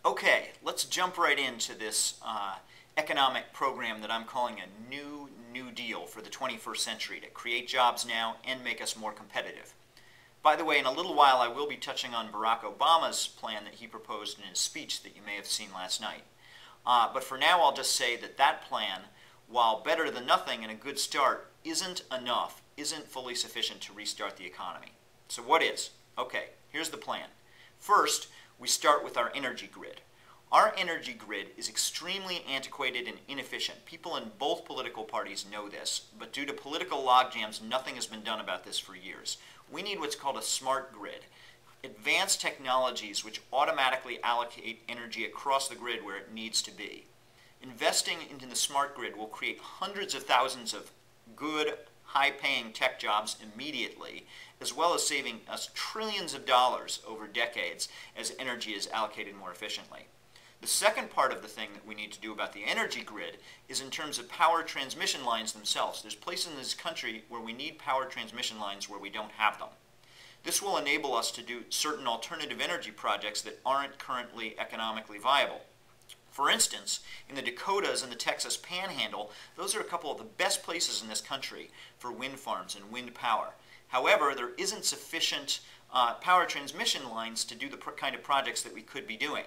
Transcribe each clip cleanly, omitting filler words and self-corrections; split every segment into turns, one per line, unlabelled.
Okay, let's jump right into this economic program that I'm calling a New Deal for the 21st century to create jobs now and make us more competitive. By the way, in a little while I will be touching on Barack Obama's plan that he proposed in his speech that you may have seen last night. But for now I'll just say that that plan, while better than nothing and a good start, isn't enough, isn't fully sufficient to restart the economy. So what is? Okay, here's the plan. First, we start with our energy grid. Our energy grid is extremely antiquated and inefficient. People in both political parties know this, but due to political logjams, nothing has been done about this for years. We need what's called a smart grid. Advanced technologies which automatically allocate energy across the grid where it needs to be. Investing into the smart grid will create hundreds of thousands of good, high-paying tech jobs immediately, as well as saving us trillions of dollars over decades as energy is allocated more efficiently. The second part of the thing that we need to do about the energy grid is in terms of power transmission lines themselves. There's places in this country where we need power transmission lines where we don't have them. This will enable us to do certain alternative energy projects that aren't currently economically viable. For instance, in the Dakotas and the Texas Panhandle, those are a couple of the best places in this country for wind farms and wind power. However, there isn't sufficient power transmission lines to do the kind of projects that we could be doing.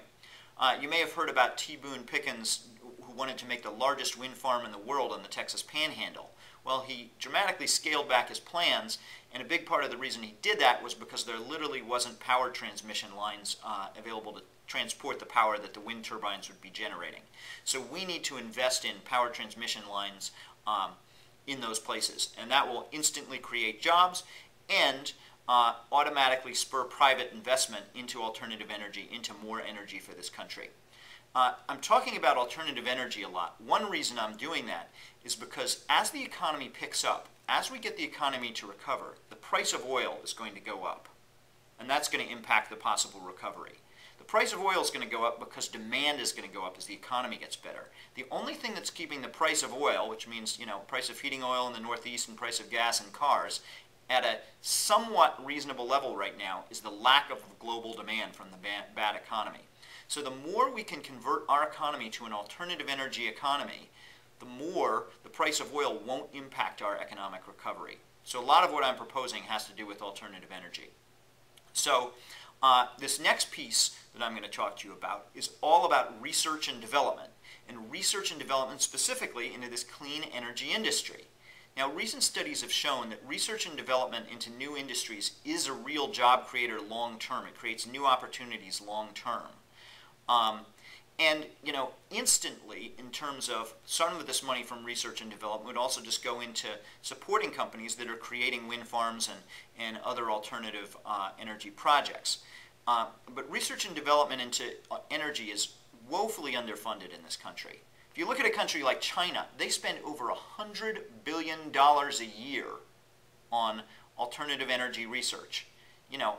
You may have heard about T. Boone Pickens, who wanted to make the largest wind farm in the world on the Texas Panhandle. Well, he dramatically scaled back his plans, and a big part of the reason he did that was because there literally wasn't power transmission lines available to transport the power that the wind turbines would be generating. So we need to invest in power transmission lines in those places, and that will instantly create jobs and automatically spur private investment into alternative energy, into more energy for this country. I'm talking about alternative energy a lot. One reason I'm doing that is because as the economy picks up, as we get the economy to recover, the price of oil is going to go up, and that's going to impact the possible recovery. The price of oil is going to go up because demand is going to go up as the economy gets better. The only thing that's keeping the price of oil, which means, price of heating oil in the Northeast and price of gas in cars, at a somewhat reasonable level right now is the lack of global demand from the bad economy. So the more we can convert our economy to an alternative energy economy, the more the price of oil won't impact our economic recovery. So a lot of what I'm proposing has to do with alternative energy. So this next piece that I'm going to talk to you about is all about research and development specifically into this clean energy industry. Now, recent studies have shown that research and development into new industries is a real job creator long term. It creates new opportunities long term. Instantly, in terms of some of this money from research and development would also just go into supporting companies that are creating wind farms and other alternative energy projects. But research and development into energy is woefully underfunded in this country. If you look at a country like China, they spend over $100 billion a year on alternative energy research.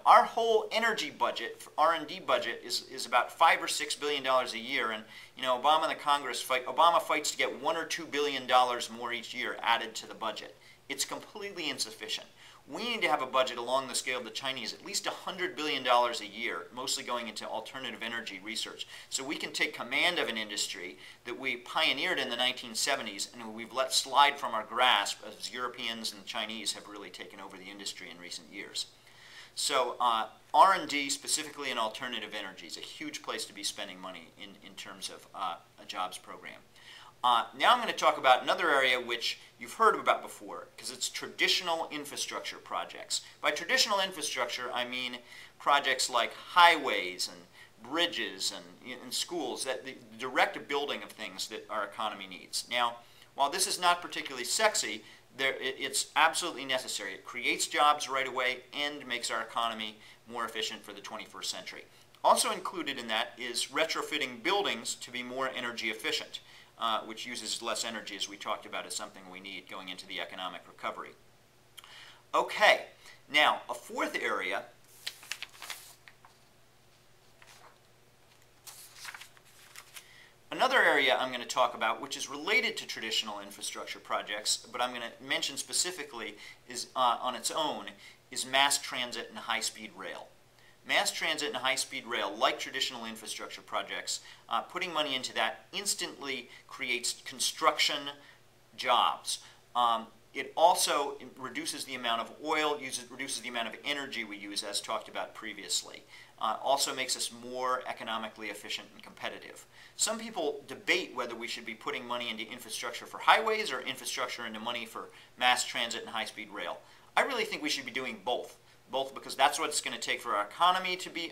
Our whole energy budget, R&D budget, is about $5 or $6 billion a year, and Obama and the Congress Obama fights to get $1 or $2 billion more each year added to the budget. It's completely insufficient. We need to have a budget along the scale of the Chinese, at least $100 billion a year, mostly going into alternative energy research. So we can take command of an industry that we pioneered in the 1970s and we've let slide from our grasp as Europeans and Chinese have really taken over the industry in recent years. So R&D, specifically in alternative energy, is a huge place to be spending money in terms of a jobs program. Now I'm going to talk about another area which you've heard about before, because it's traditional infrastructure projects. By traditional infrastructure, I mean projects like highways and bridges and schools, that the direct building of things that our economy needs. Now, while this is not particularly sexy, it's absolutely necessary. It creates jobs right away and makes our economy more efficient for the 21st century. Also included in that is retrofitting buildings to be more energy efficient. Which uses less energy, as we talked about, is something we need going into the economic recovery. Okay, now a fourth area Another area I'm going to talk about, which is related to traditional infrastructure projects, but I'm going to mention specifically is on its own, is mass transit and high-speed rail. Mass transit and high-speed rail, like traditional infrastructure projects, putting money into that instantly creates construction jobs. It also reduces the amount of oil, reduces the amount of energy we use, as talked about previously. Also makes us more economically efficient and competitive. Some people debate whether we should be putting money into infrastructure for highways or infrastructure into money for mass transit and high-speed rail. I really think we should be doing both. Both because that's what it's going to take for our economy to be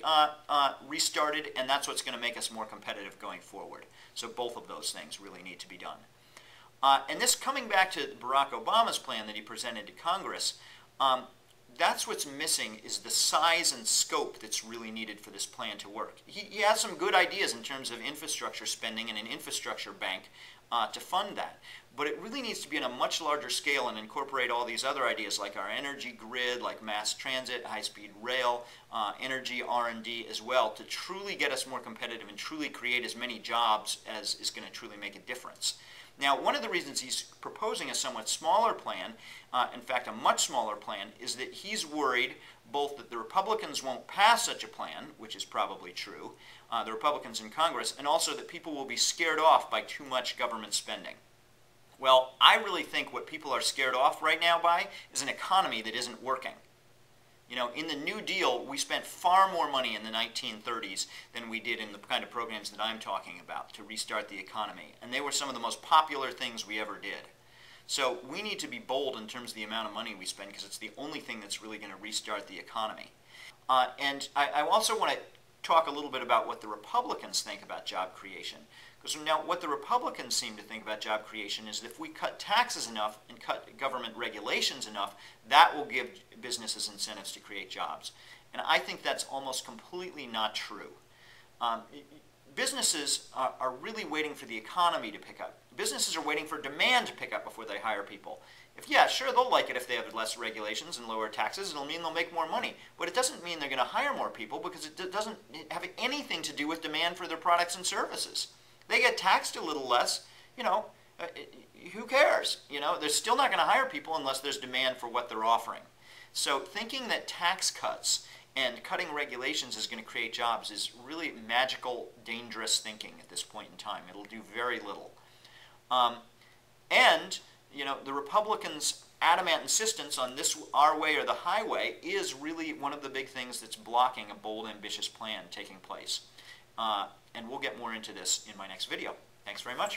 restarted, and that's what's going to make us more competitive going forward. So both of those things really need to be done. And this, coming back to Barack Obama's plan that he presented to Congress, that's what's missing, is the size and scope that's really needed for this plan to work. He has some good ideas in terms of infrastructure spending and an infrastructure bank to fund that. But it really needs to be on a much larger scale and incorporate all these other ideas like our energy grid, like mass transit, high-speed rail, energy R&D as well, to truly get us more competitive and truly create as many jobs as is going to truly make a difference. Now, one of the reasons he's proposing a somewhat smaller plan, in fact a much smaller plan, is that he's worried both that the Republicans won't pass such a plan, which is probably true, the Republicans in Congress, and also that people will be scared off by too much government spending. Well, I really think what people are scared off right now by is an economy that isn't working. You know, in the New Deal, we spent far more money in the 1930s than we did in the kind of programs that I'm talking about to restart the economy. And they were some of the most popular things we ever did. So we need to be bold in terms of the amount of money we spend, because it's the only thing that's really going to restart the economy. And I also want to talk a little bit about what the Republicans think about job creation. Because now what the Republicans seem to think about job creation is that if we cut taxes enough and cut government regulations enough, that will give businesses incentives to create jobs. And I think that's almost completely not true. Businesses are really waiting for the economy to pick up. Businesses are waiting for demand to pick up before they hire people. Yeah, sure, they'll like it if they have less regulations and lower taxes. It'll mean they'll make more money. But it doesn't mean they're going to hire more people, because it doesn't have anything to do with demand for their products and services. They get taxed a little less, you know, who cares? You know, they're still not going to hire people unless there's demand for what they're offering. So thinking that tax cuts and cutting regulations is going to create jobs is really magical, dangerous thinking at this point in time. It'll do very little. And, you know, the Republicans' adamant insistence on this our way or the highway is really one of the big things that's blocking a bold, ambitious plan taking place. And we'll get more into this in my next video. Thanks very much.